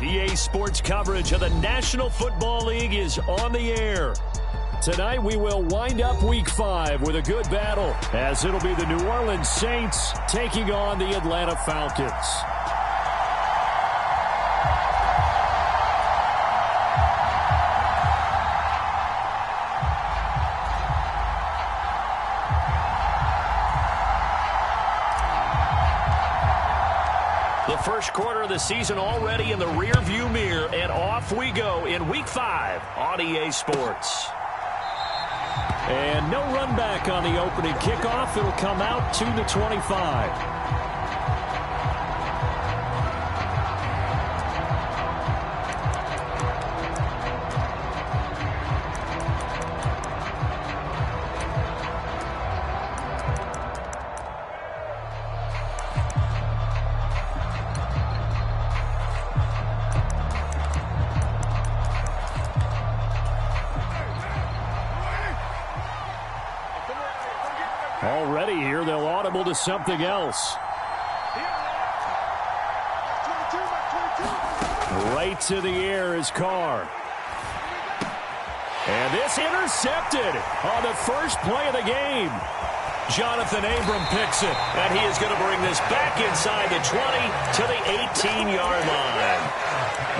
EA Sports coverage of the National Football League is on the air. Tonight we will wind up Week 5 with a good battle, as it'll be the New Orleans Saints taking on the Atlanta Falcons. The first quarter of the season already in the rear-view mirror, and off we go in Week 5 on EA Sports. And no run back on the opening kickoff. It'll come out to the 25. Already here, they'll audible to something else. Right to the air is Carr. And this intercepted on the first play of the game. Jonathan Abram picks it, and he is going to bring this back inside the 20 to the 18-yard line.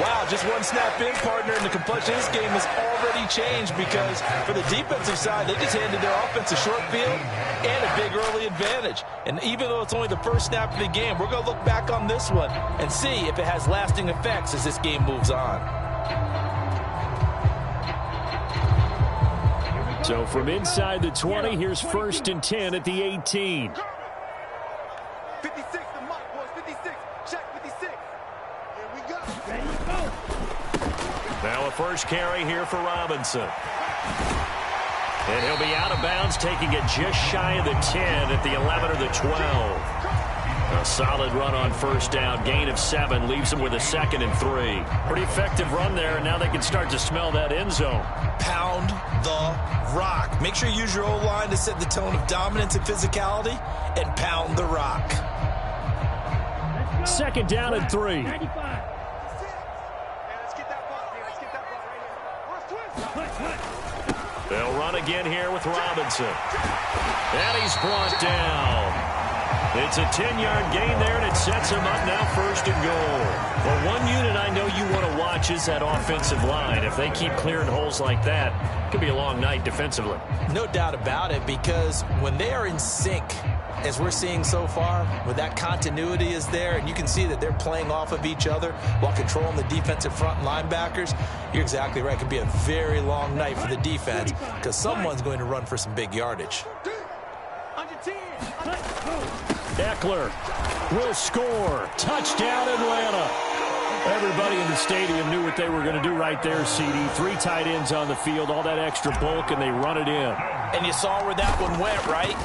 Wow, just one snap in, partner, and the complexion of this game has already changed because for the defensive side, they just handed their offense a short field and a big early advantage. And even though it's only the first snap of the game, we're going to look back on this one and see if it has lasting effects as this game moves on. So from inside the 20, here's 1st and 10 at the 18. 56, the mark was 56. Check 56. Here we go. There you go. Now a first carry here for Robinson. And he'll be out of bounds, taking it just shy of the 10 at the 11 or the 12. A solid run on first down. Gain of 7 leaves them with a 2nd and 3. Pretty effective run there, and now they can start to smell that end zone. Pound the rock. Make sure you use your O-line to set the tone of dominance and physicality, and pound the rock. 2nd down and 3. They'll run again here with Robinson. And he's brought down. It's a 10-yard gain there, and it sets him up now 1st and goal. Well, one unit I know you want to watch is that offensive line. If they keep clearing holes like that, it could be a long night defensively. No doubt about it, because when they are in sync, as we're seeing so far, when that continuity is there, and you can see that they're playing off of each other while controlling the defensive front linebackers, you're exactly right. It could be a very long night for the defense because someone's going to run for some big yardage. Eckler will score. Touchdown, Atlanta. Everybody in the stadium knew what they were going to do right there, CD. 3 tight ends on the field, all that extra bulk, and they run it in. And you saw where that one went, right?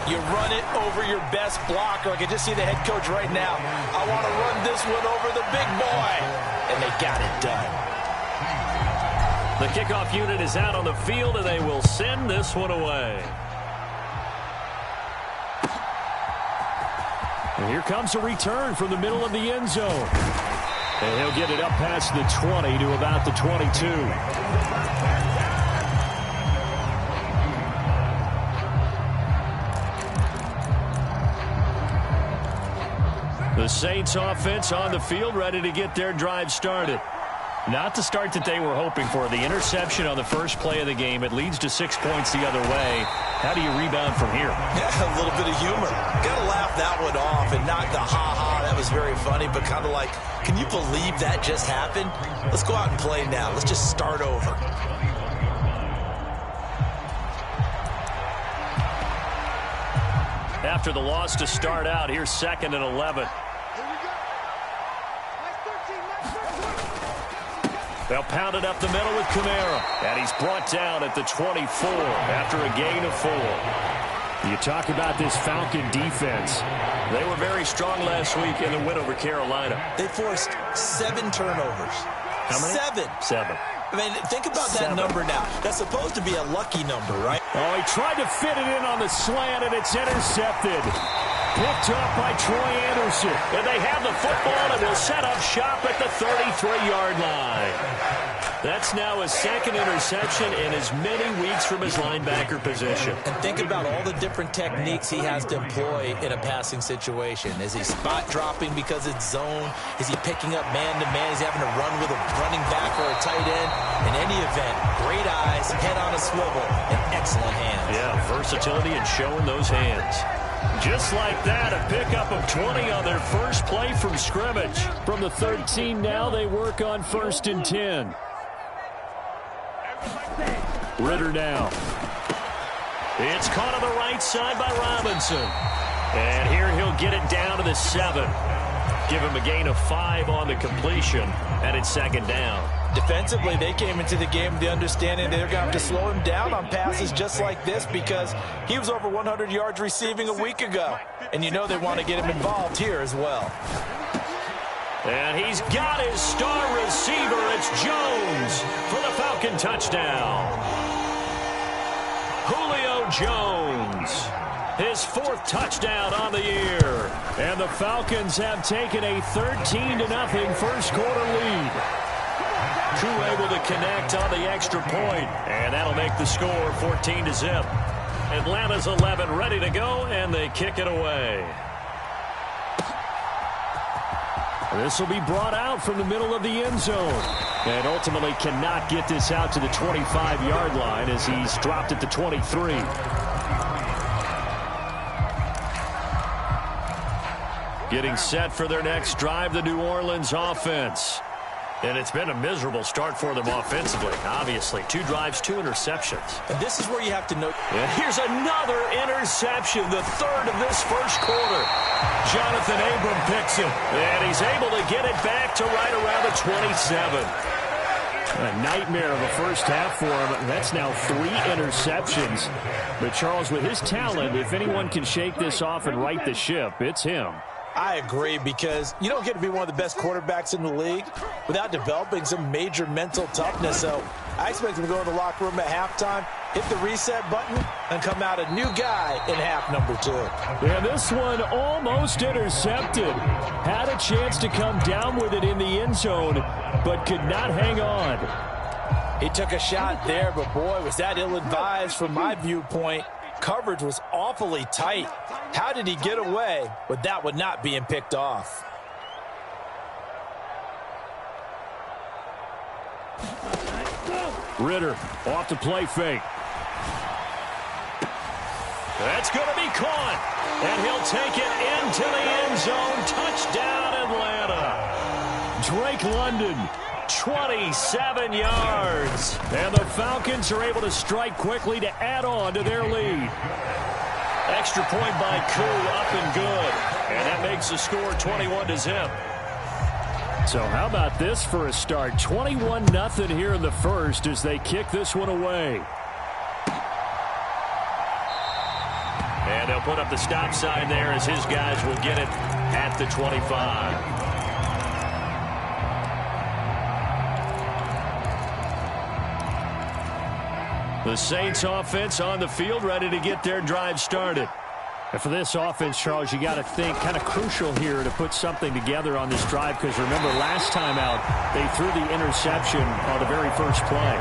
You run it over your best blocker. I can just see the head coach right now. I want to run this one over the big boy. And they got it done. The kickoff unit is out on the field, and they will send this one away. And here comes a return from the middle of the end zone. And he'll get it up past the 20 to about the 22. The Saints offense on the field, ready to get their drive started. Not the start that they were hoping for. The interception on the first play of the game. It leads to 6 points the other way. How do you rebound from here? Yeah, a little bit of humor. Got to laugh that one off and not the ha-ha. That was very funny, but kind of like, can you believe that just happened? Let's go out and play now. Let's just start over. After the loss to start out, here's 2nd and 11. They'll pound it up the middle with Kamara. And he's brought down at the 24 after a gain of 4. You talk about this Falcon defense. They were very strong last week in the win over Carolina. They forced 7 turnovers. How many? 7. I mean, think about that number now. That's supposed to be a lucky number, right? Oh, he tried to fit it in on the slant, and it's intercepted. Picked up by Troy Anderson. And they have the football and will set up shop at the 33-yard line. That's now his second interception in as many weeks from his linebacker position. And think about all the different techniques he has to employ in a passing situation. Is he spot dropping because it's zone? Is he picking up man-to-man? He's having to run with a running back or a tight end. In any event, great eyes, head on a swivel, and excellent hands. Yeah, versatility and showing those hands. Just like that, a pickup of 20 on their first play from scrimmage. From the 13 now, they work on 1st and 10. Ritter now. It's caught on the right side by Robinson. And here he'll get it down to the 7. Give him a gain of 5 on the completion, and it's 2nd down. Defensively, they came into the game with the understanding they're going to have to slow him down on passes just like this because he was over 100 yards receiving a week ago. And you know they want to get him involved here as well. And he's got his star receiver. It's Jones for the Falcon touchdown. Julio Jones, his 4th touchdown on the year. And the Falcons have taken a 13-0 first quarter lead. Koo able to connect on the extra point, and that'll make the score 14-0. Atlanta's 11 ready to go, and they kick it away. This will be brought out from the middle of the end zone. And ultimately cannot get this out to the 25-yard line as he's dropped at the 23. Getting set for their next drive, the New Orleans offense. And it's been a miserable start for them offensively, obviously. 2 drives, 2 interceptions. And this is where you have to note. And here's another interception, the 3rd of this first quarter. Jonathan Abram picks him, and he's able to get it back to right around the 27. A nightmare of a first half for him. That's now 3 interceptions. But Charles, with his talent, if anyone can shake this off and right the ship, it's him. I agree, because you don't get to be one of the best quarterbacks in the league without developing some major mental toughness. So I expect him to go in the locker room at halftime, hit the reset button, and come out a new guy in half number 2. Yeah, this one almost intercepted. Had a chance to come down with it in the end zone, but could not hang on. He took a shot there, but boy, was that ill-advised from my viewpoint. Coverage was awfully tight. How did he get away with that one not being picked off? Ritter off the play fake. That's going to be caught. And he'll take it into the end zone. Touchdown, Atlanta. Drake London, 27 yards. and the Falcons are able to strike quickly to add on to their lead. Extra point by Koo, up and good. And that makes the score 21-0. So how about this for a start? 21-0 here in the first as they kick this one away. And they'll put up the stop sign there as his guys will get it at the 25. The Saints offense on the field, ready to get their drive started. And for this offense, Charles, you got to think kind of crucial here to put something together on this drive, because remember last time out they threw the interception on the very first play.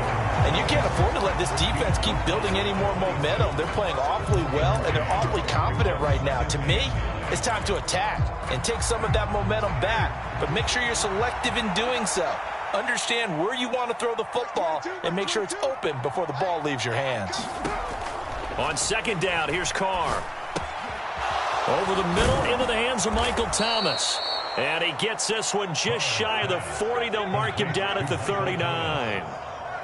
And you can't afford to let this defense keep building any more momentum. They're playing awfully well, and they're awfully confident right now. To me, it's time to attack and take some of that momentum back, but make sure you're selective in doing so. Understand where you want to throw the football and make sure it's open before the ball leaves your hands. On 2nd down, here's Carr. Over the middle into the hands of Michael Thomas. And he gets this one just shy of the 40. They'll mark him down at the 39.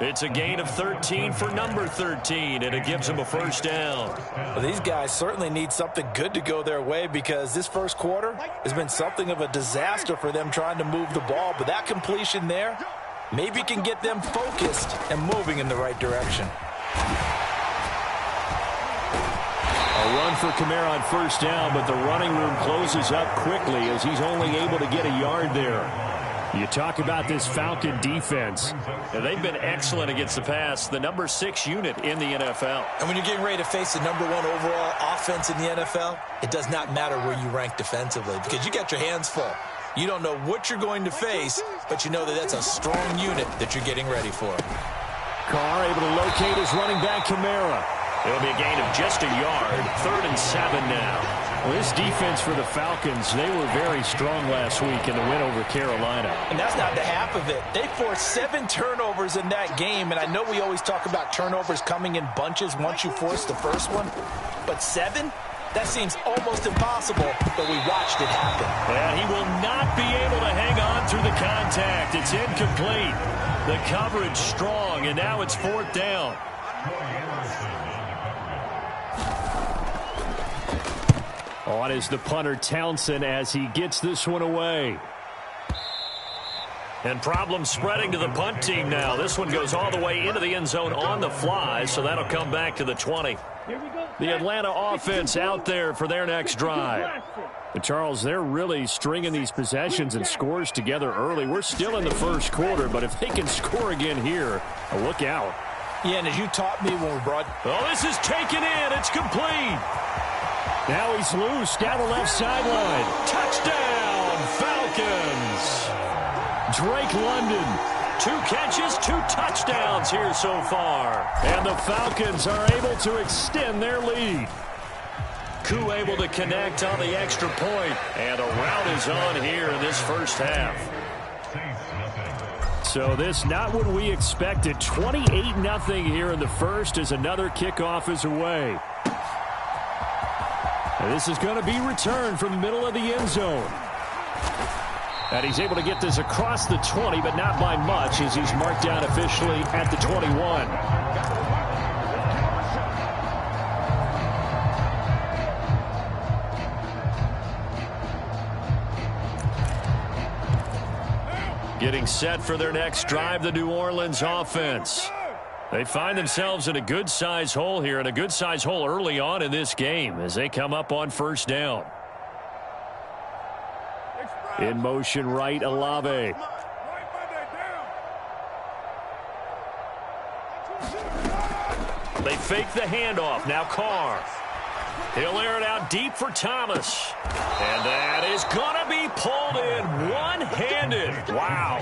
It's a gain of 13 for number 13, and it gives him a first down. Well, these guys certainly need something good to go their way, because this first quarter has been something of a disaster for them trying to move the ball. But that completion there maybe can get them focused and moving in the right direction. A run for Kamara on first down, but the running room closes up quickly as he's only able to get a yard there. You talk about this Falcon defense. And they've been excellent against the pass, the number 6 unit in the NFL. And when you're getting ready to face the number 1 overall offense in the NFL, it does not matter where you rank defensively because you got your hands full. You don't know what you're going to face, but you know that that's a strong unit that you're getting ready for. Carr able to locate his running back, Kamara. It'll be a gain of just a yard, 3rd and 7 now. Well, this defense for the Falcons, they were very strong last week in the win over Carolina. And that's not the half of it. They forced 7 turnovers in that game, and I know we always talk about turnovers coming in bunches once you force the first one, but 7? That seems almost impossible, but we watched it happen. And he will not be able to hang on through the contact. It's incomplete. The coverage strong, and now it's 4th down. On is the punter, Townsend, as he gets this one away. And problems spreading to the punt team now. This one goes all the way into the end zone on the fly, so that'll come back to the 20. The Atlanta offense out there for their next drive. But Charles, they're really stringing these possessions and scores together early. We're still in the first quarter, but if they can score again here, look out. Yeah, and as you taught me when we brought... Oh, this is taken in. It's complete. Now he's loose down the left sideline. Touchdown, Falcons. Drake London. 2 catches, 2 touchdowns here so far. And the Falcons are able to extend their lead. Koo able to connect on the extra point. And a rout is on here in this first half. So this not what we expected. 28-0 here in the first as another kickoff is away. And this is going to be returned from the middle of the end zone. And he's able to get this across the 20, but not by much as he's marked down officially at the 21. Getting set for their next drive, the New Orleans offense. They find themselves in a good-sized hole here, and a good-sized hole early on in this game as they come up on 1st down. In motion right, Olave. They fake the handoff. Now Carr. He'll air it out deep for Thomas. And that is going to be pulled in one-handed. Wow.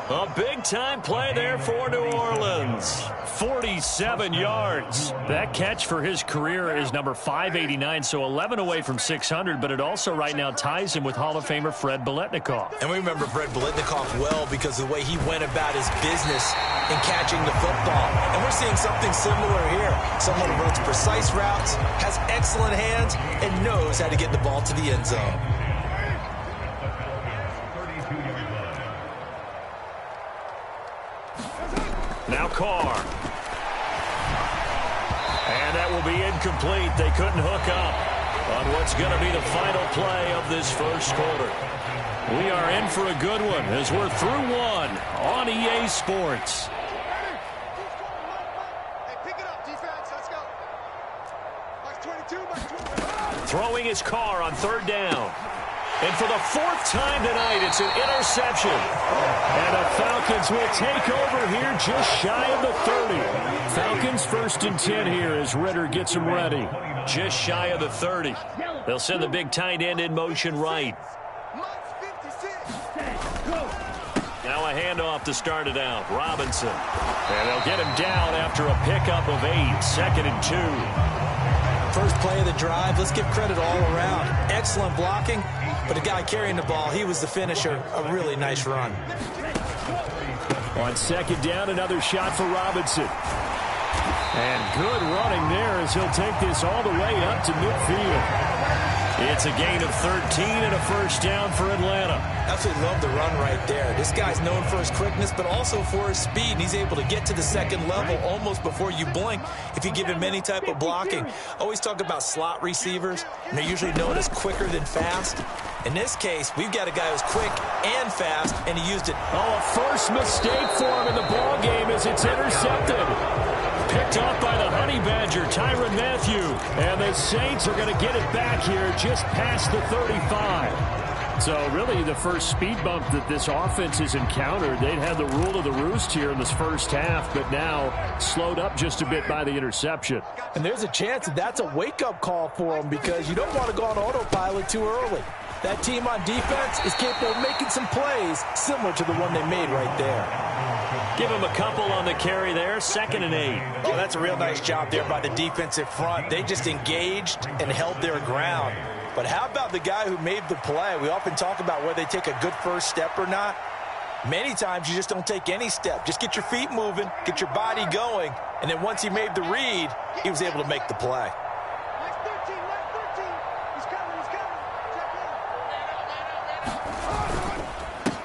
A big-time play there for New Orleans. 47 yards. That catch for his career is number 589, so 11 away from 600, but it also right now ties him with Hall of Famer Fred Biletnikoff. And we remember Fred Biletnikoff well because of the way he went about his business in catching the football. And we're seeing something similar here. Someone who runs precise routes, has excellent hands, and knows how to get the ball to the end zone. Now Carr. And that will be incomplete. They couldn't hook up on what's going to be the final play of this first quarter. We are in for a good one as we're through one on EA Sports. Hey, pick it up, defense. Let's go. Box 22, box 22. Throwing his Carr on 3rd down. And for the 4th time tonight, it's an interception. And the Falcons will take over here just shy of the 30. Falcons 1st and 10 here as Ritter gets them ready. Just shy of the 30. They'll send the big tight end in motion right. Now a handoff to start it out. Robinson. And they'll get him down after a pickup of 8. 2nd and 2. First play of the drive. Let's give credit all around. Excellent blocking. But the guy carrying the ball, he was the finisher. A really nice run. On 2nd down, another shot for Robinson. And good running there as he'll take this all the way up to midfield. It's a gain of 13 and a 1st down for Atlanta. Absolutely love the run right there. This guy's known for his quickness, but also for his speed. And he's able to get to the 2nd level almost before you blink if you give him any type of blocking. Always talk about slot receivers, and they're usually known as quicker than fast. In this case, we've got a guy who's quick and fast, and he used it. Oh, a first mistake for him in the ball game as it's intercepted. Picked off by the Honey Badger, Tyrann Mathieu. And the Saints are going to get it back here just past the 35. So really the first speed bump that this offense has encountered, they'd had the rule of the roost here in this first half, but now slowed up just a bit by the interception. And there's a chance that that's a wake-up call for them because you don't want to go on autopilot too early. That team on defense is capable of making some plays similar to the one they made right there. Give him a couple on the carry there, 2nd and 8. Oh, that's a real nice job there by the defensive front. They just engaged and held their ground. But how about the guy who made the play? We often talk about whether they take a good first step or not. Many times you just don't take any step. Just get your feet moving, get your body going, and then once he made the read, he was able to make the play.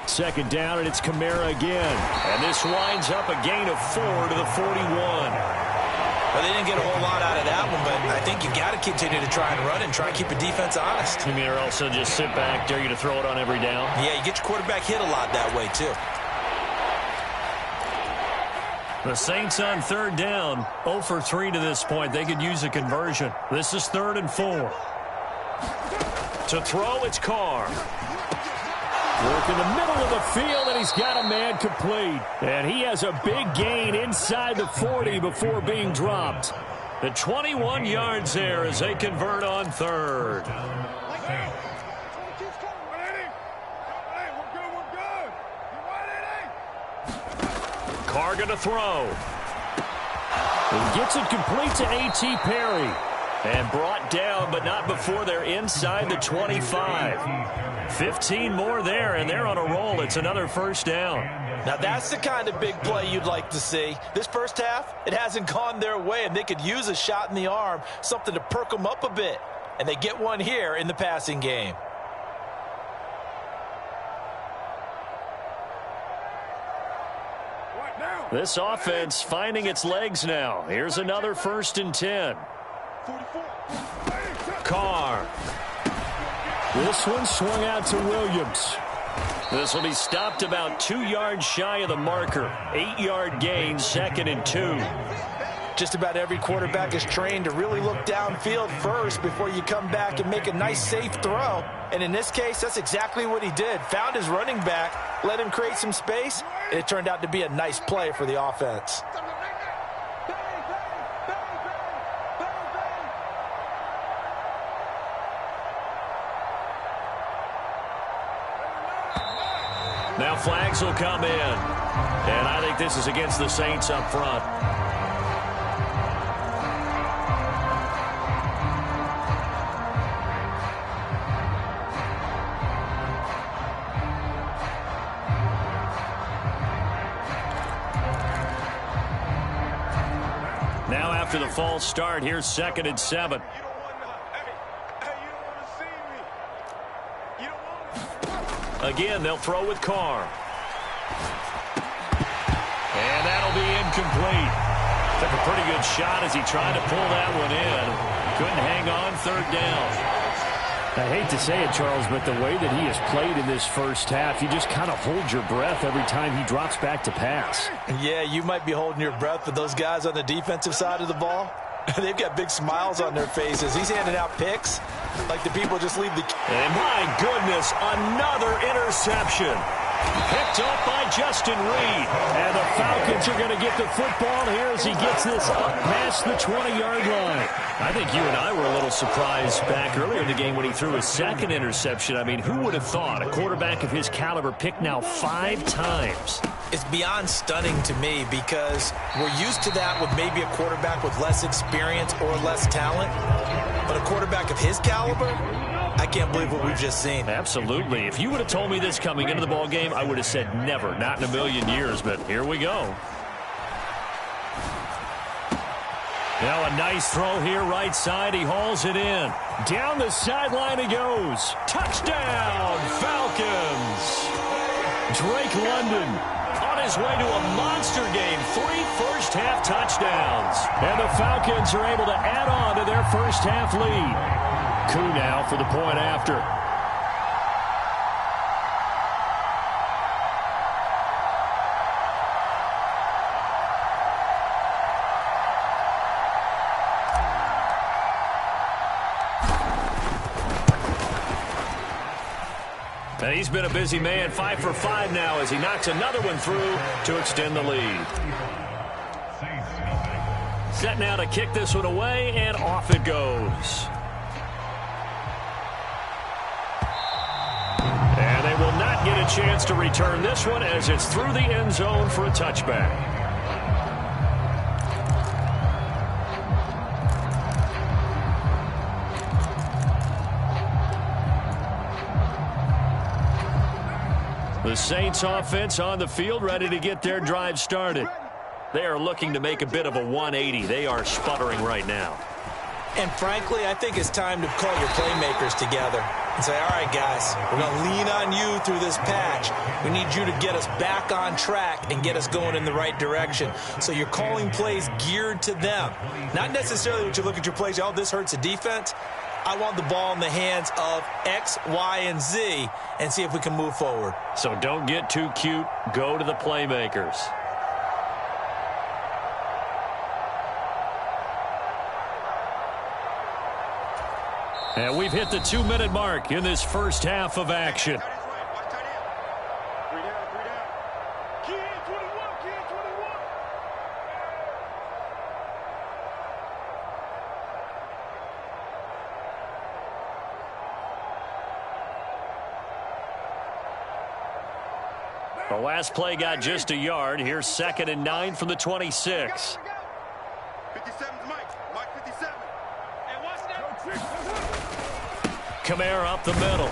Second down, and it's Kamara again. And this winds up a gain of 4 to the 41. Well, they didn't get a whole lot out of that one, but I think you got to continue to try and run and try and keep a defense honest. You mean or also just sit back, dare you to throw it on every down? Yeah, you get your quarterback hit a lot that way, too. The Saints on 3rd down, 0 for 3 to this point. They could use a conversion. This is 3rd and 4. To throw, it's Carr. Work in the middle of the field, and he's got a man complete. And he has a big gain inside the 40 before being dropped. The 21 yards there as they convert on 3rd. Carr going to throw. He gets it complete to A.T. Perry. And brought down, but not before they're inside the 25. 15 more there, and they're on a roll. It's another first down. Now, that's the kind of big play you'd like to see. This first half, it hasn't gone their way, and they could use a shot in the arm, something to perk them up a bit. And they get one here in the passing game. This offense finding its legs now. Here's another 1st and 10. Carr. This one swung out to Williams. This will be stopped about 2 yards shy of the marker. 8-yard gain, 2nd and 2. Just about every quarterback is trained to really look downfield first before you come back and make a nice, safe throw. And in this case, that's exactly what he did. Found his running back, let him create some space, and it turned out to be a nice play for the offense. Now flags will come in. And I think this is against the Saints up front. Now after the false start, here's 2nd and 7. Again, they'll throw with Carr. And that'll be incomplete. Took a pretty good shot as he tried to pull that one in. Couldn't hang on, 3rd down. I hate to say it, Charles, but the way that he has played in this first half, you just kind of hold your breath every time he drops back to pass. Yeah, you might be holding your breath, but those guys on the defensive side of the ball, they've got big smiles on their faces. He's handing out picks like the people just leave the... And my goodness, another interception. Picked up by Justin Reed. And the Falcons are going to get the football here as he gets this up past the 20-yard line. I think you and I were a little surprised back earlier in the game when he threw his 2nd interception. I mean, who would have thought a quarterback of his caliber picked now 5 times? It's beyond stunning to me because we're used to that with maybe a quarterback with less experience or less talent. But a quarterback of his caliber, I can't believe what we've just seen. Absolutely. If you would have told me this coming into the ball game, I would have said never, not in a million years. But here we go. Now a nice throw here right side. He hauls it in. Down the sideline he goes. Touchdown, Falcons. Drake London on his way to a monster game. 3 first-half touchdowns. And the Falcons are able to add on to their first-half lead. Coup now for the point after. And he's been a busy man, 5 for 5 now as he knocks another one through to extend the lead. Set now to kick this one away, and off it goes. And they will not get a chance to return this one as it's through the end zone for a touchback. The Saints offense on the field, ready to get their drive started. They are looking to make a bit of a 180. They are sputtering right now. And frankly, I think it's time to call your playmakers together and say, all right, guys, we're going to lean on you through this patch. We need you to get us back on track and get us going in the right direction. So you're calling plays geared to them. Not necessarily what you look at your plays, oh, this hurts the defense. I want the ball in the hands of X, Y, and Z and see if we can move forward. So don't get too cute. Go to the playmakers. And we've hit the 2-minute mark in this first half of action. The last play got just a yard. Here's 2nd and 9 from the 26. 57's Mike 57. Hey, watch that. Kamara up the middle.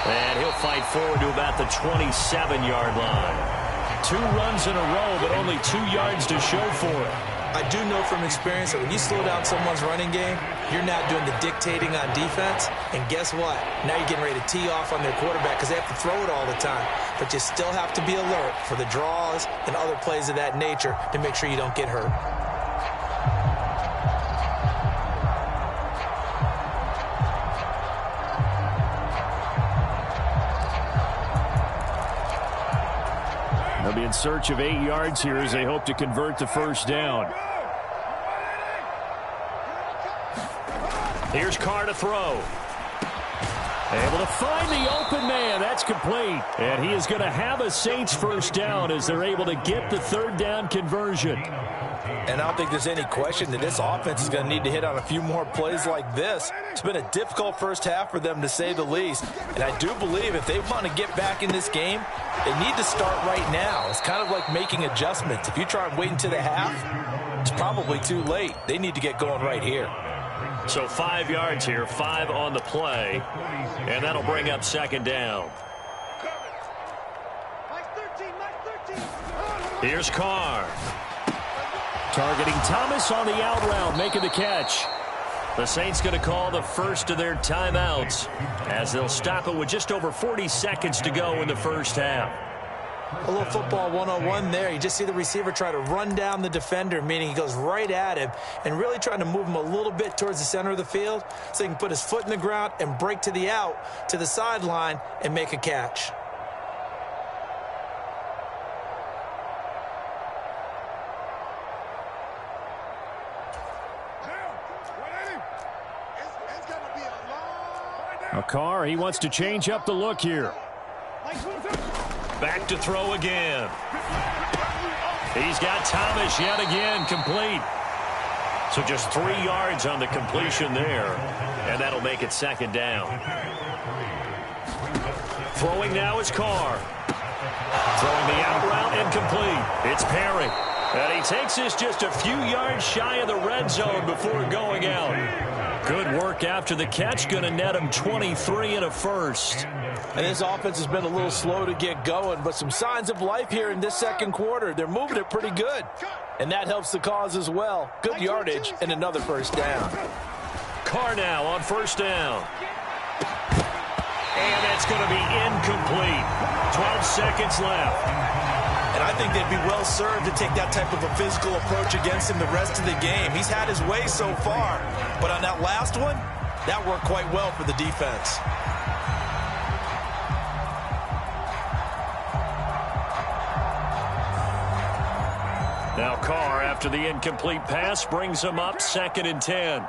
And he'll fight forward to about the 27-yard line. 2 runs in a row, but only 2 yards to show for it. I do know from experience that when you slow down someone's running game, you're not doing the dictating on defense. And guess what? Now you're getting ready to tee off on their quarterback because they have to throw it all the time. But you still have to be alert for the draws and other plays of that nature to make sure you don't get hurt. They'll be in search of 8 yards here as they hope to convert the first down. Here's Carr to throw. Able to find the open man. That's complete. And he is going to have a Saints first down as they're able to get the 3rd down conversion. And I don't think there's any question that this offense is going to need to hit on a few more plays like this. It's been a difficult first half for them, to say the least. And I do believe if they want to get back in this game, they need to start right now. It's kind of like making adjustments. If you try and wait until the half, it's probably too late. They need to get going right here. So 5 yards here, 5 on the play, and that'll bring up 2nd down. Here's Carr. Targeting Thomas on the out route, making the catch. The Saints going to call the first of their timeouts as they'll stop it with just over 40 seconds to go in the first half. A little football 101 there. You just see the receiver try to run down the defender, meaning he goes right at him and really trying to move him a little bit towards the center of the field so he can put his foot in the ground and break to the out, to the sideline, and make a catch. Now Carr, he wants to change up the look here. Back to throw again. He's got Thomas yet again, complete. So just 3 yards on the completion there, and that'll make it 2nd down. Throwing now is Carr. Throwing the out route and complete. It's Perry. And he takes this just a few yards shy of the red zone before going out. Good work after the catch. Going to net him 23 and a first. And this offense has been a little slow to get going, but some signs of life here in this 2nd quarter. They're moving it pretty good, and that helps the cause as well. Good yardage and another first down. Carr now on 1st down. And that's going to be incomplete. 12 seconds left. And I think they'd be well served to take that type of a physical approach against him the rest of the game. He's had his way so far, but on that last one, that worked quite well for the defense. Now Carr, after the incomplete pass, brings him up 2nd and 10.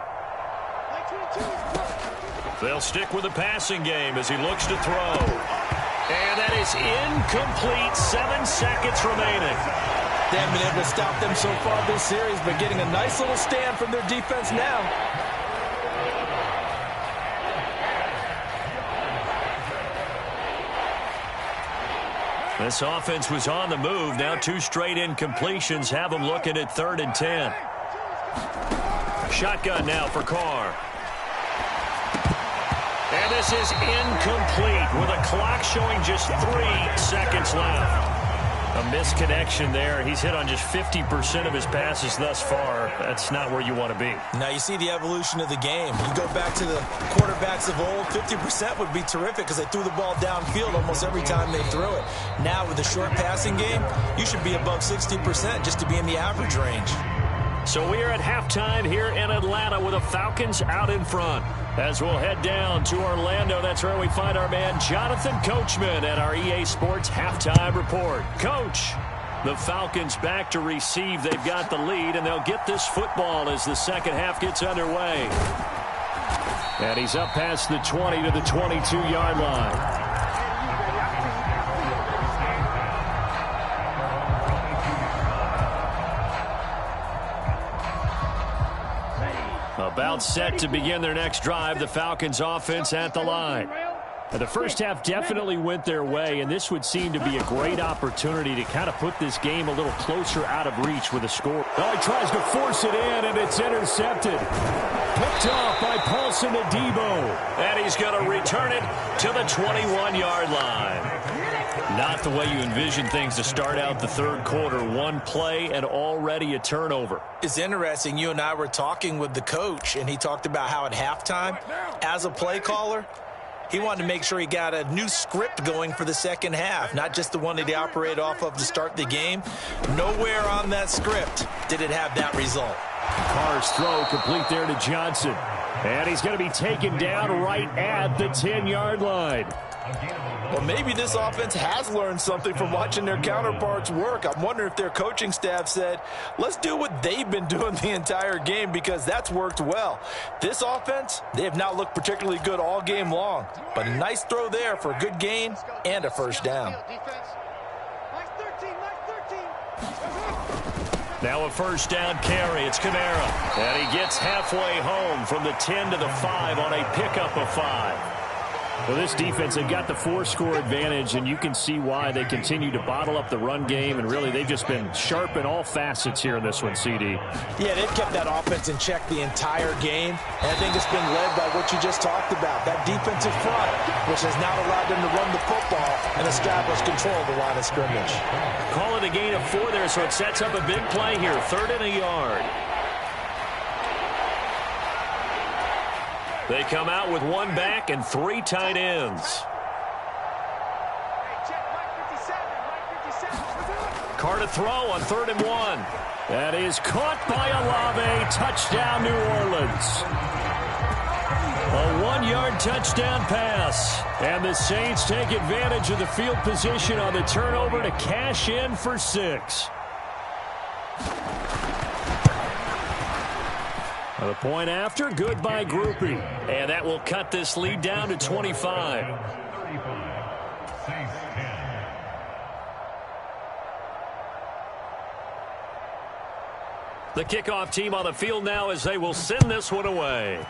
They'll stick with the passing game as he looks to throw. And that is incomplete. 7 seconds remaining. They haven't been able to stop them so far this series, but getting a nice little stand from their defense now. This offense was on the move. Now 2 straight incompletions have them looking at 3rd and 10. Shotgun now for Carr. And this is incomplete with a clock showing just 3 seconds left. A misconnection there. He's hit on just 50% of his passes thus far. That's not where you want to be. Now you see the evolution of the game. You go back to the quarterbacks of old, 50% would be terrific because they threw the ball downfield almost every time they threw it. Now with the short passing game, you should be above 60% just to be in the average range. So we are at halftime here in Atlanta with the Falcons out in front. As we'll head down to Orlando, that's where we find our man Jonathan Coachman at our EA Sports Halftime Report. Coach, the Falcons back to receive. They've got the lead, and they'll get this football as the second half gets underway. And he's up past the 20 to the 22-yard line. About set to begin their next drive, the Falcons offense at the line. Now, the first half definitely went their way, and this would seem to be a great opportunity to kind of put this game a little closer out of reach with a score. Oh, he tries to force it in, and it's intercepted. Picked off by Paulson Adebo. And he's going to return it to the 21-yard line. Not the way you envision things to start out the third quarter. One play and already a turnover. It's interesting. You and I were talking with the coach, and he talked about how at halftime, as a play caller, he wanted to make sure he got a new script going for the second half, not just the one that he operated off of to start the game. Nowhere on that script did it have that result. Carr's throw complete there to Johnson. And he's going to be taken down right at the 10-yard line. Well, maybe this offense has learned something from watching their counterparts work. I'm wondering if their coaching staff said, let's do what they've been doing the entire game because that's worked well. This offense, they have not looked particularly good all game long. But a nice throw there for a good gain and a first down. Now a first down carry. It's Kamara. And he gets halfway home from the 10 to the 5 on a pickup of 5. Well, this defense, they've got the 4-score advantage, and you can see why they continue to bottle up the run game, and really they've just been sharp in all facets here in this one, CD. Yeah, they've kept that offense in check the entire game, and I think it's been led by what you just talked about, that defensive front, which has now allowed them to run the football and establish control of the line of scrimmage. Call it a gain of 4 there, so it sets up a big play here, 3rd and a yard. They come out with 1 back and 3 tight ends. Carr to throw on 3rd and 1. That is caught by Olave. Touchdown, New Orleans. A 1-yard touchdown pass. And the Saints take advantage of the field position on the turnover to cash in for 6. The point after, good by Groupie. And that will cut this lead down to 25. The kickoff team on the field now as they will send this one away.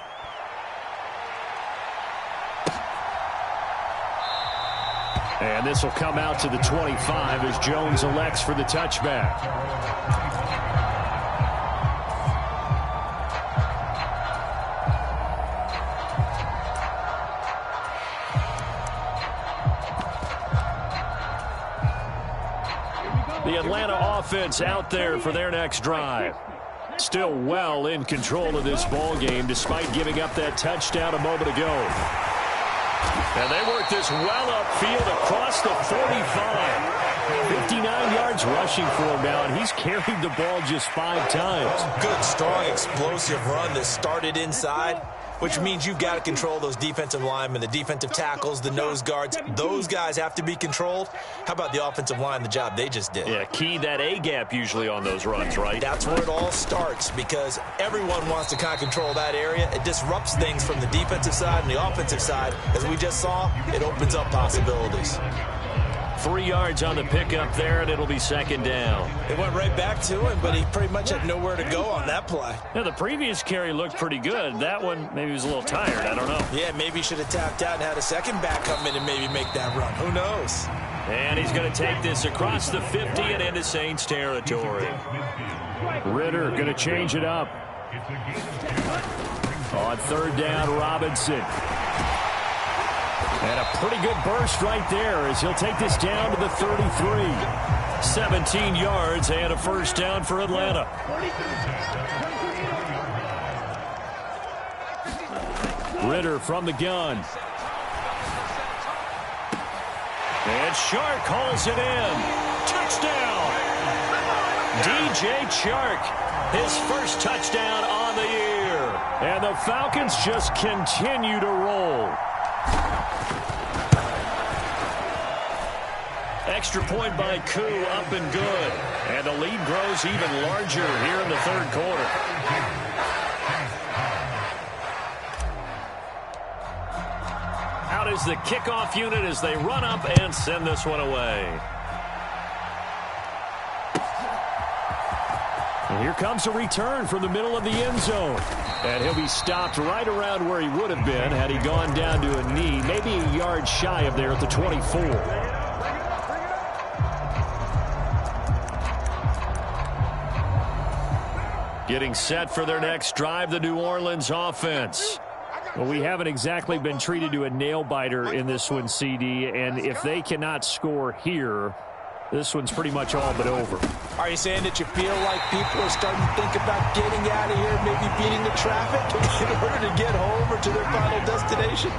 And this will come out to the 25 as Jones elects for the touchback. The Atlanta offense out there for their next drive. Still well in control of this ball game despite giving up that touchdown a moment ago. And they work this well upfield across the 45. 59 yards rushing for him now, and he's carried the ball just 5 times. Good, strong, explosive run that started inside, which means you've got to control those defensive linemen, the defensive tackles, the nose guards. Those guys have to be controlled. How about the offensive line, the job they just did? Yeah, key that A-gap usually on those runs, right? That's where it all starts because everyone wants to kind of control that area. It disrupts things from the defensive side and the offensive side. As we just saw, it opens up possibilities. 3 yards on the pickup there, and it'll be second down. It went right back to him, but he pretty much had nowhere to go on that play. Yeah, the previous carry looked pretty good. That one, maybe he was a little tired. I don't know. Yeah, maybe he should have tapped out and had a second back come in and maybe make that run. Who knows? And he's going to take this across the 50 and into Saints territory. Ritter going to change it up. On third down, Robinson. And a pretty good burst right there as he'll take this down to the 33. 17 yards and a first down for Atlanta. Ritter from the gun. And Chark hauls it in. Touchdown! DJ Chark, his first touchdown on the year. And the Falcons just continue to roll. Extra point by Koo, up and good. And the lead grows even larger here in the third quarter. Out is the kickoff unit as they run up and send this one away. And here comes a return from the middle of the end zone. And he'll be stopped right around where he would have been had he gone down to a knee, maybe a yard shy of there at the 24. Getting set for their next drive, the New Orleans offense. Well, we haven't exactly been treated to a nail-biter in this one, CD, and if they cannot score here, this one's pretty much all but over. Are you saying that you feel like people are starting to think about getting out of here, maybe beating the traffic in order to get home or to their final destination?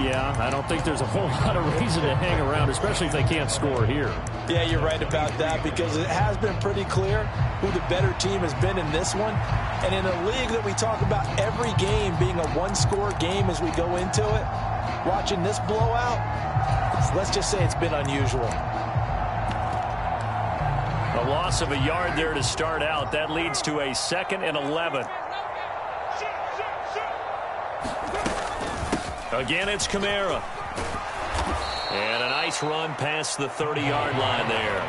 Yeah, I don't think there's a whole lot of reason to hang around, especially if they can't score here. Yeah, you're right about that because it has been pretty clear who the better team has been in this one. And in a league that we talk about every game being a one-score game as we go into it, watching this blowout, let's just say it's been unusual. A loss of a yard there to start out. That leads to a 2nd and 11. Again, it's Kamara. And a nice run past the 30-yard line there.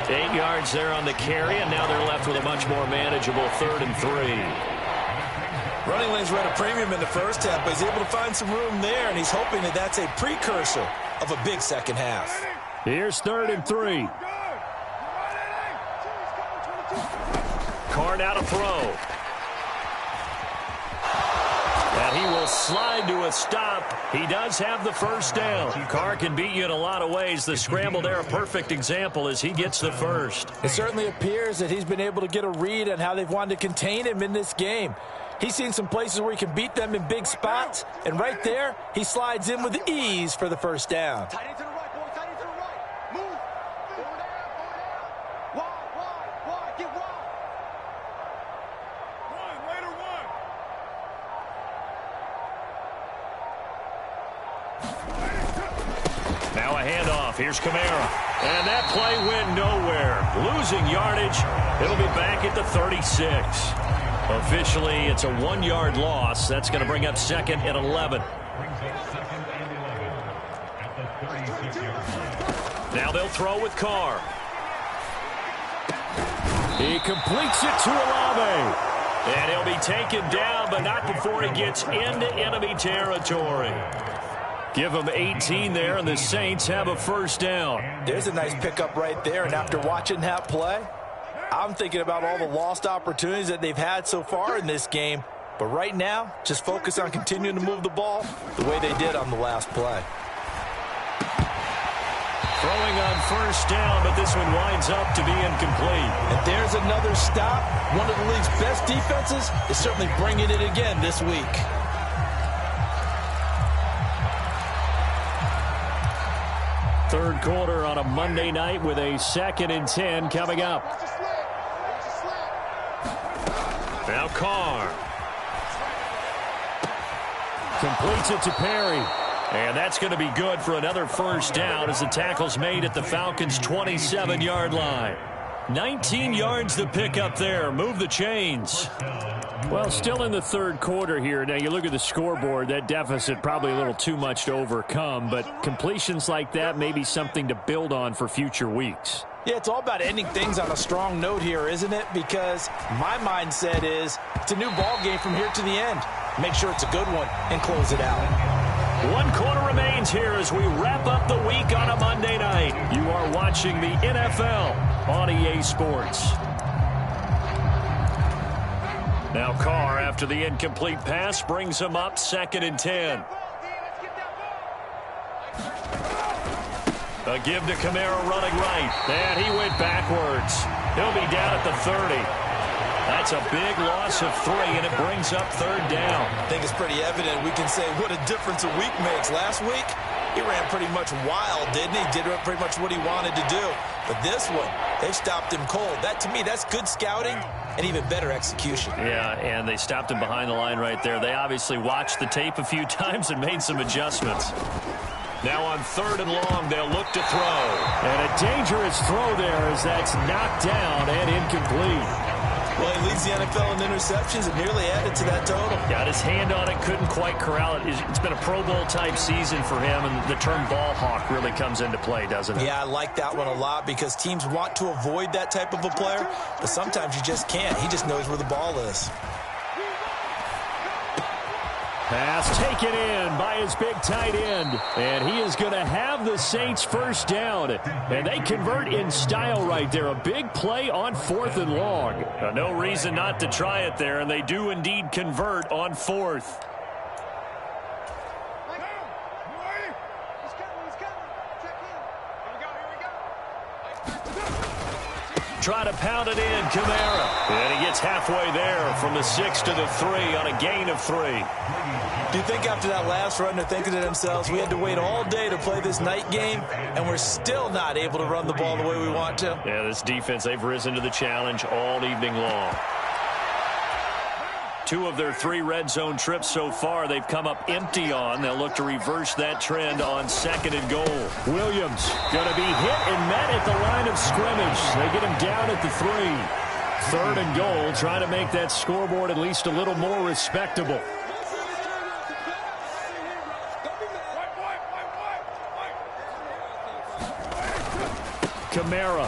8 yards there on the carry, and now they're left with a much more manageable 3rd and 3. Running lanes were at a premium in the first half, but he's able to find some room there, and he's hoping that that's a precursor of a big second half. Here's 3rd and 3. Carr out to throw. And he will slide to a stop. He does have the first down. Carr can beat you in a lot of ways. The scramble there, a perfect example as he gets the first. It certainly appears that he's been able to get a read on how they've wanted to contain him in this game. He's seen some places where he can beat them in big spots, and right there, he slides in with ease for the first down. Tight end to the right, boy. Tight end to the right. Move. Go down. Wide. Get wide. Later one. Now a handoff. Here's Kamara. And that play went nowhere. Losing yardage. It'll be back at the 36. Officially, it's a 1-yard loss. That's going to bring up 2nd and 11. Now they'll throw with Carr. He completes it to Olave. And he'll be taken down, but not before he gets into enemy territory. Give him 18 there, and the Saints have a first down. There's a nice pickup right there, and after watching that play, I'm thinking about all the lost opportunities that they've had so far in this game. But right now, just focus on continuing to move the ball the way they did on the last play. Throwing on first down, but this one winds up to be incomplete. And there's another stop. One of the league's best defenses is certainly bringing it again this week. Third quarter on a Monday night with a 2nd and 10 coming up. Now Carr. Completes it to Perry. And that's going to be good for another first down as the tackle's made at the Falcons' 27-yard line. 19 yards to pick up there. Move the chains. Well, still in the third quarter here. Now, you look at the scoreboard, that deficit probably a little too much to overcome, but completions like that may be something to build on for future weeks. Yeah, it's all about ending things on a strong note here, isn't it? Because my mindset is it's a new ball game from here to the end. Make sure it's a good one and close it out. 1 quarter remains here as we wrap up the week on a Monday night. You are watching the NFL on EA Sports. Now Carr, after the incomplete pass, brings him up 2nd and 10. A give to Kamara running right. And he went backwards. He'll be down at the 30. That's a big loss of 3, and it brings up 3rd down. I think it's pretty evident. We can say what a difference a week makes. Last week, he ran pretty much wild, didn't he? Did pretty much what he wanted to do. But this one, they stopped him cold. That, to me, that's good scouting and even better execution. Yeah, and they stopped him behind the line right there. They obviously watched the tape a few times and made some adjustments. Now on 3rd and long, they'll look to throw. And a dangerous throw there as that's knocked down and incomplete. Well, he leads the NFL in interceptions and nearly added to that total. Got his hand on it, couldn't quite corral it. It's been a Pro Bowl-type season for him, and the term ball hawk really comes into play, doesn't it? Yeah, I like that one a lot because teams want to avoid that type of a player, but sometimes you just can't. He just knows where the ball is. Pass taken in by his big tight end. And he is going to have the Saints first down. And they convert in style right there. A big play on 4th and long. No reason not to try it there, and they do indeed convert on 4th. Try to pound it in, Kamara. And he gets halfway there from the 6 to the 3 on a gain of 3. Do you think after that last run they're thinking to themselves, we had to wait all day to play this night game, and we're still not able to run the ball the way we want to? Yeah, this defense, they've risen to the challenge all evening long. 2 of their 3 red zone trips so far, they've come up empty on. They'll look to reverse that trend on 2nd and goal. Williams going to be hit and met at the line of scrimmage. They get him down at the 3. 3rd and goal, trying to make that scoreboard at least a little more respectable. Kamara.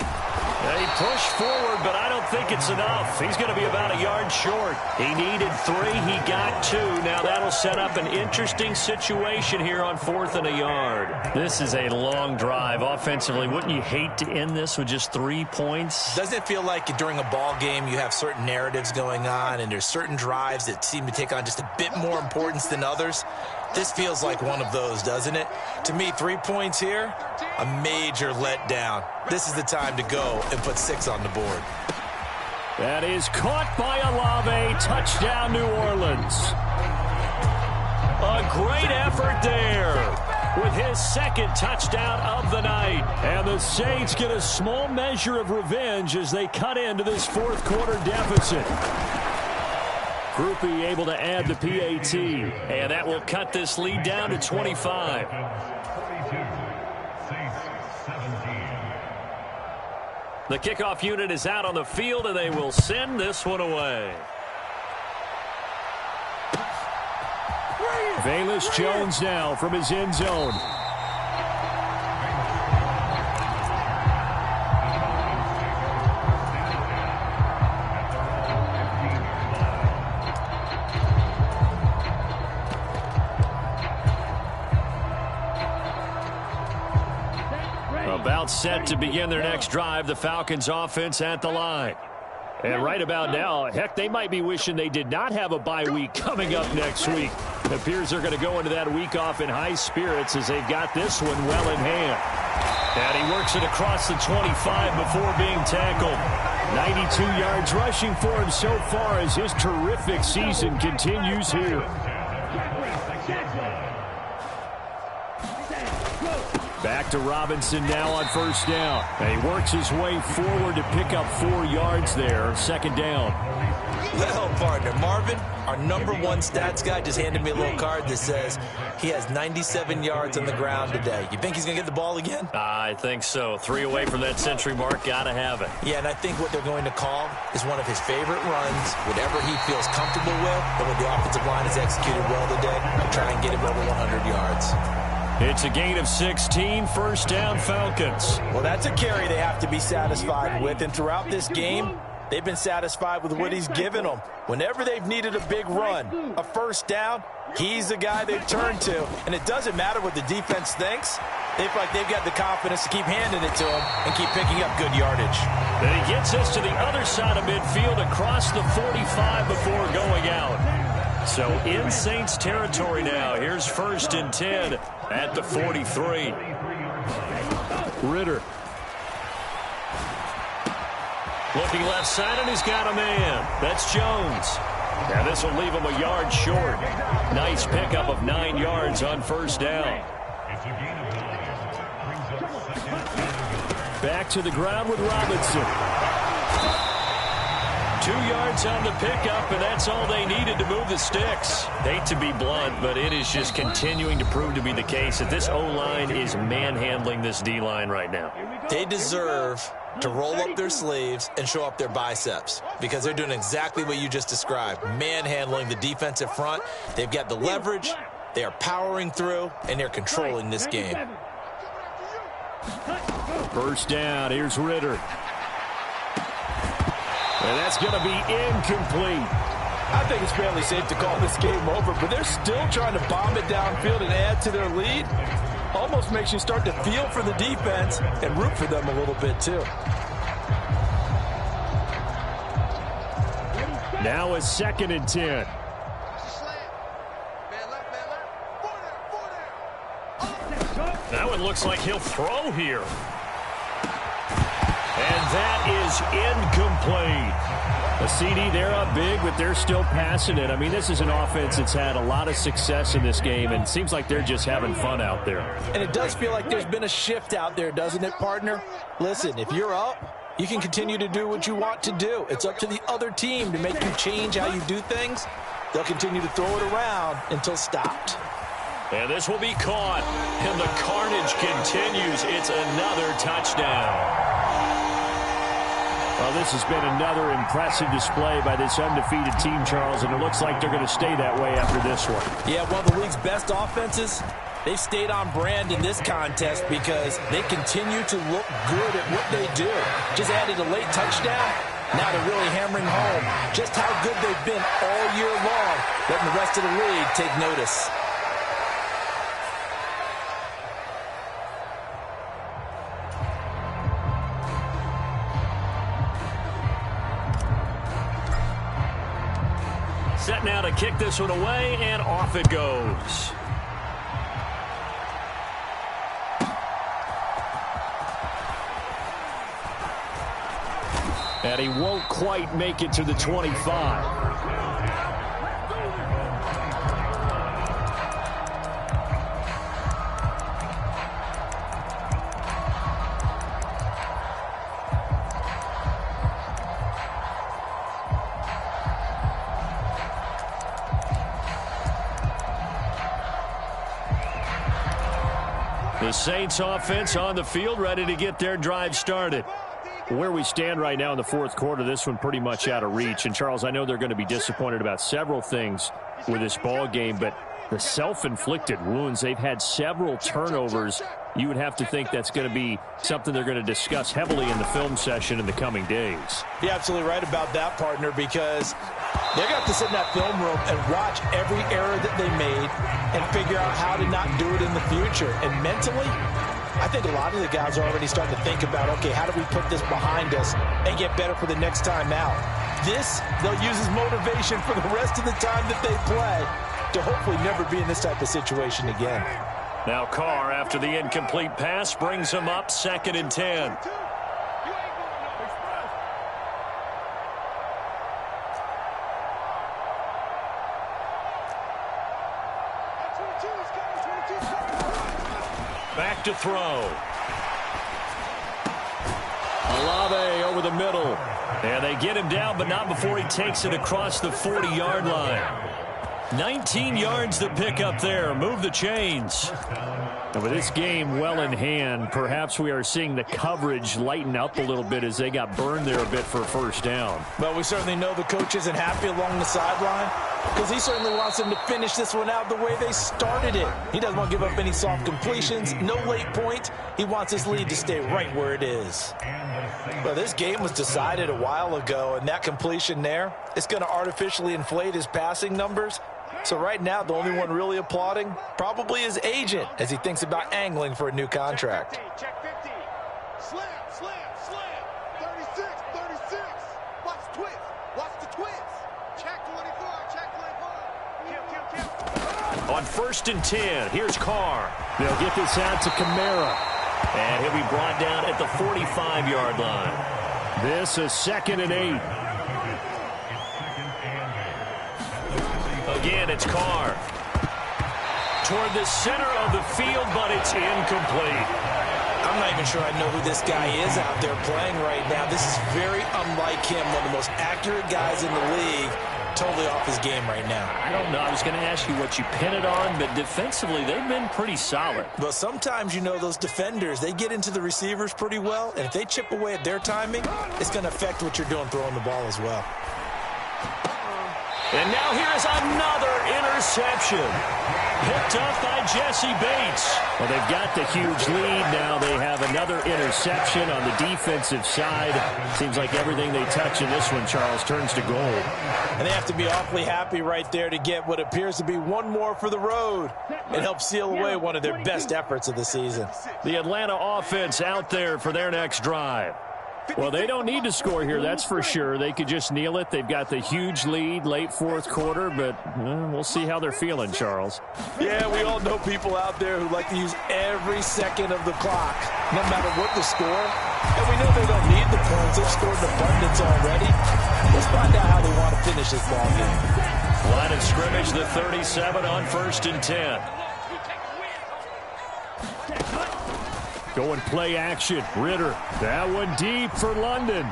They push forward, but I don't think it's enough. He's going to be about a yard short. He needed 3. He got 2. Now that'll set up an interesting situation here on 4th and a yard. This is a long drive offensively. Wouldn't you hate to end this with just 3 points? Doesn't it feel like during a ball game you have certain narratives going on and there's certain drives that seem to take on just a bit more importance than others? This feels like one of those, doesn't it? To me, 3 points here, a major letdown. This is the time to go and put 6 on the board. That is caught by Olave. Touchdown, New Orleans. A great effort there with his 2nd touchdown of the night. And the Saints get a small measure of revenge as they cut into this 4th quarter deficit. Groupie able to add the PAT, and that will cut this lead down to 25. The kickoff unit is out on the field, and they will send this one away. Velus Jones now from his end zone. About set to begin their next drive, the Falcons offense at the line. And right about now, heck, they might be wishing they did not have a bye week coming up next week. It appears they're going to go into that week off in high spirits as they've got this one well in hand. And he works it across the 25 before being tackled. 92 yards rushing for him so far as his terrific season continues here. Back to Robinson now on first down. And he works his way forward to pick up 4 yards there. 2nd down. Well, partner, Marvin, our #1 stats guy, just handed me a little card that says he has 97 yards on the ground today. You think he's going to get the ball again? I think so. 3 away from that century mark. Got to have it. Yeah, and I think what they're going to call is one of his favorite runs, whatever he feels comfortable with, and when the offensive line is executed well today, try and get him over 100 yards. It's a gain of 16, first down Falcons. Well, that's a carry they have to be satisfied with, and throughout this game, they've been satisfied with what he's given them. Whenever they've needed a big run, a first down, he's the guy they've turned to. And it doesn't matter what the defense thinks. They feel like they've got the confidence to keep handing it to him and keep picking up good yardage. Then he gets us to the other side of midfield across the 45 before going out. So in Saints territory now. Here's 1st and 10 at the 43. Ritter. Looking left side, and he's got a man. That's Jones. Now this will leave him a yard short. Nice pickup of 9 yards on first down. Back to the ground with Robinson. 2 yards on the pickup, and that's all they needed to move the sticks. Hate to be blunt, but it is just continuing to prove to be the case that this O-line is manhandling this D-line right now. They deserve to roll up their sleeves and show up their biceps because they're doing exactly what you just described, manhandling the defensive front. They've got the leverage, they are powering through, and they're controlling this game. First down, here's Ritter. And that's going to be incomplete. I think it's fairly safe to call this game over, but they're still trying to bomb it downfield and add to their lead. Almost makes you start to feel for the defense and root for them a little bit, too. Now a 2nd and 10. That one looks like he'll throw here. And that is incomplete. A CD, they're up big, but they're still passing it. I mean, this is an offense that's had a lot of success in this game, and it seems like they're just having fun out there. And it does feel like there's been a shift out there, doesn't it, partner? Listen, if you're up, you can continue to do what you want to do. It's up to the other team to make you change how you do things. They'll continue to throw it around until stopped. And this will be caught, and the carnage continues. It's another touchdown. Well, this has been another impressive display by this undefeated team, Charles, and it looks like they're going to stay that way after this one. Yeah, one of the league's best offenses. They've stayed on brand in this contest because they continue to look good at what they do. Just added a late touchdown. Now they're really hammering home just how good they've been all year long, letting the rest of the league take notice. Set now to kick this one away, and off it goes. And he won't quite make it to the 25. The Saints offense on the field, ready to get their drive started. Where we stand right now in the 4th quarter, this one pretty much out of reach. And, Charles, I know they're going to be disappointed about several things with this ball game, but the self-inflicted wounds, they've had several turnovers. You would have to think that's going to be something they're going to discuss heavily in the film session in the coming days. You're absolutely right about that, partner, because they're going to have to sit in that film room and watch every error that they made and figure out how to not do it in the future. And mentally, I think a lot of the guys are already starting to think about, okay, how do we put this behind us and get better for the next time out? This, they'll use as motivation for the rest of the time that they play to hopefully never be in this type of situation again. Now Carr, after the incomplete pass, brings him up 2nd and 10. Back to throw. Olave over the middle. And they get him down, but not before he takes it across the 40-yard line. 19 yards to pick up there. Move the chains. And with this game well in hand, perhaps we are seeing the coverage lighten up a little bit as they got burned there a bit for a first down. But we certainly know the coach isn't happy along the sideline because he certainly wants them to finish this one out the way they started it. He doesn't want to give up any soft completions, no late point. He wants his lead to stay right where it is. Well, this game was decided a while ago, and that completion there is going to artificially inflate his passing numbers. So right now, the only one really applauding probably his agent as he thinks about angling for a new contract. Check 50. Slam, slam, slam. 36, 36. Watch the twist. Watch the twist. Check 24, check 24. Kill. On 1st and 10, here's Carr. They'll get this out to Kamara. And he'll be brought down at the 45-yard line. This is 2nd and 8. Again, it's Carr. Toward the center of the field, but it's incomplete. I'm not even sure I know who this guy is out there playing right now. This is very unlike him, one of the most accurate guys in the league. Totally off his game right now. I don't know. I was going to ask you what you pin it on, but defensively, they've been pretty solid. But sometimes, you know, those defenders, they get into the receivers pretty well, and if they chip away at their timing, it's going to affect what you're doing throwing the ball as well. And now here's another interception. Picked up by Jesse Bates. Well, they've got the huge lead now. They have another interception on the defensive side. Seems like everything they touch in this one, Charles, turns to gold. And they have to be awfully happy right there to get what appears to be one more for the road. It helps seal away one of their best efforts of the season. The Atlanta offense out there for their next drive. Well, they don't need to score here, that's for sure. They could just kneel it. They've got the huge lead late 4th quarter, but we'll see how they're feeling, Charles. Yeah, we all know people out there who like to use every second of the clock, no matter what the score. And we know they don't need the points. They've scored in abundance already. Let's find out how they want to finish this ball game. Line of scrimmage, the 37 on 1st and 10. Going play action. Ritter. That one deep for London.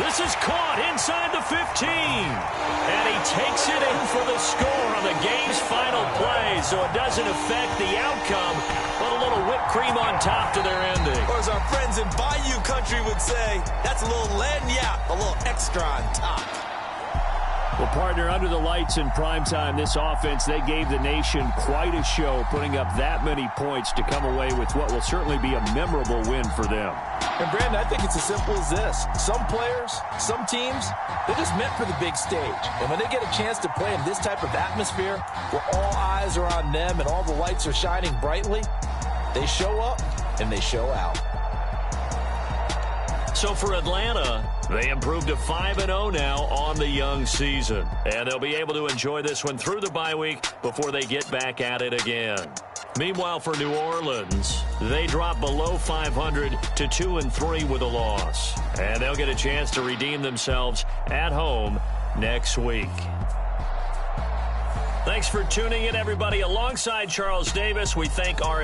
This is caught inside the 15. And he takes it in for the score on the game's final play. So it doesn't affect the outcome, but a little whipped cream on top to their ending. Or as our friends in Bayou country would say, that's a little lagniappe, a little extra on top. Well, partner, under the lights in primetime, this offense, they gave the nation quite a show, putting up that many points to come away with what will certainly be a memorable win for them. And, Brandon, I think it's as simple as this. Some players, some teams, they're just meant for the big stage. And when they get a chance to play in this type of atmosphere where all eyes are on them and all the lights are shining brightly, they show up and they show out. So for Atlanta, they improved to 5-0 now on the young season. And they'll be able to enjoy this one through the bye week before they get back at it again. Meanwhile, for New Orleans, they drop below 500 to 2-3 with a loss. And they'll get a chance to redeem themselves at home next week. Thanks for tuning in, everybody. Alongside Charles Davis, we thank our